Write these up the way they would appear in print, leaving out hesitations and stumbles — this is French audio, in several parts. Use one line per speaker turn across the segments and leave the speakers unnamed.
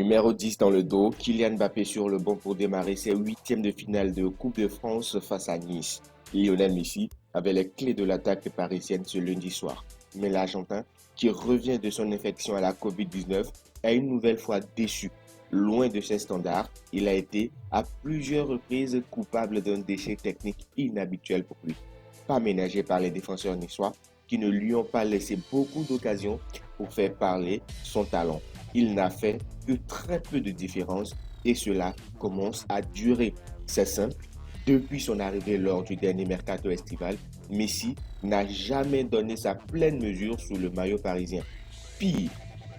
Numéro 10 dans le dos, Kylian Mbappé sur le banc pour démarrer ses huitièmes de finale de Coupe de France face à Nice. Lionel Messi avait les clés de l'attaque parisienne ce lundi soir. Mais l'Argentin, qui revient de son infection à la Covid-19, a une nouvelle fois déçu. Loin de ses standards, il a été à plusieurs reprises coupable d'un déchet technique inhabituel pour lui. Pas ménagé par les défenseurs niçois qui ne lui ont pas laissé beaucoup d'occasions pour faire parler son talent. Il n'a fait que très peu de différence et cela commence à durer. C'est simple, depuis son arrivée lors du dernier mercato estival, Messi n'a jamais donné sa pleine mesure sous le maillot parisien. Pire,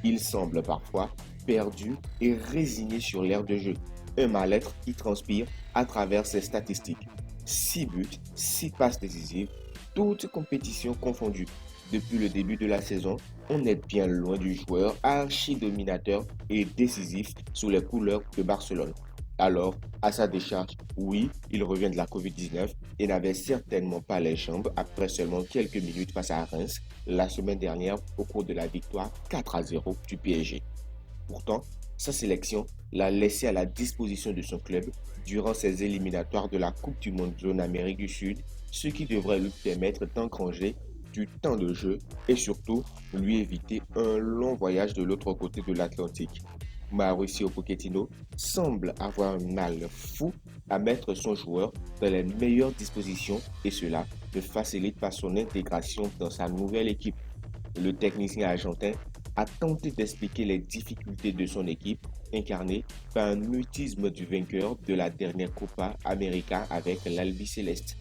il semble parfois perdu et résigné sur l'aire de jeu. Un mal-être qui transpire à travers ses statistiques. 6 buts, 6 passes décisives, toutes compétitions confondues. Depuis le début de la saison, on est bien loin du joueur archi-dominateur et décisif sous les couleurs de Barcelone. Alors, à sa décharge, oui, il revient de la Covid-19 et n'avait certainement pas les jambes après seulement quelques minutes face à Reims la semaine dernière au cours de la victoire 4-0 du PSG. Pourtant, sa sélection l'a laissé à la disposition de son club durant ses éliminatoires de la Coupe du Monde zone Amérique du Sud, ce qui devrait lui permettre d'engranger du temps de jeu et surtout lui éviter un long voyage de l'autre côté de l'Atlantique. Mauricio Pochettino semble avoir un mal fou à mettre son joueur dans les meilleures dispositions et cela ne facilite pas son intégration dans sa nouvelle équipe. Le technicien argentin a tenté d'expliquer les difficultés de son équipe, incarnée par un mutisme du vainqueur de la dernière Copa América avec l'Albiceleste.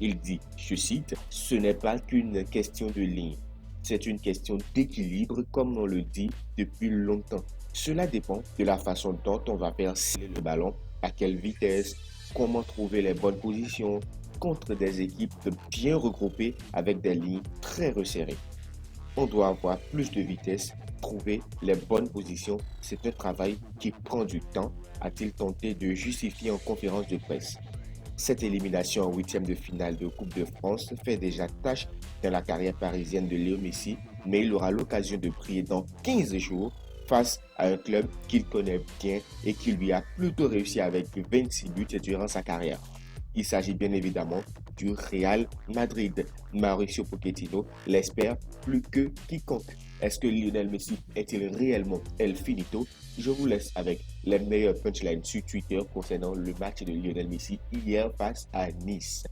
Il dit, je cite, ce n'est pas qu'une question de ligne, c'est une question d'équilibre comme on le dit depuis longtemps. Cela dépend de la façon dont on va faire circuler le ballon, à quelle vitesse, comment trouver les bonnes positions contre des équipes bien regroupées avec des lignes très resserrées. On doit avoir plus de vitesse, trouver les bonnes positions. C'est un travail qui prend du temps, a-t-il tenté de justifier en conférence de presse. Cette élimination en huitième de finale de Coupe de France fait déjà tâche dans la carrière parisienne de Léo Messi, mais il aura l'occasion de briller dans 15 jours face à un club qu'il connaît bien et qui lui a plutôt réussi avec 26 buts durant sa carrière. Il s'agit bien évidemment du Real Madrid. Mauricio Pochettino l'espère plus que quiconque. Est-ce que Lionel Messi est-il réellement El Finito? Je vous laisse avec les meilleurs punchlines sur Twitter concernant le match de Lionel Messi hier face à Nice.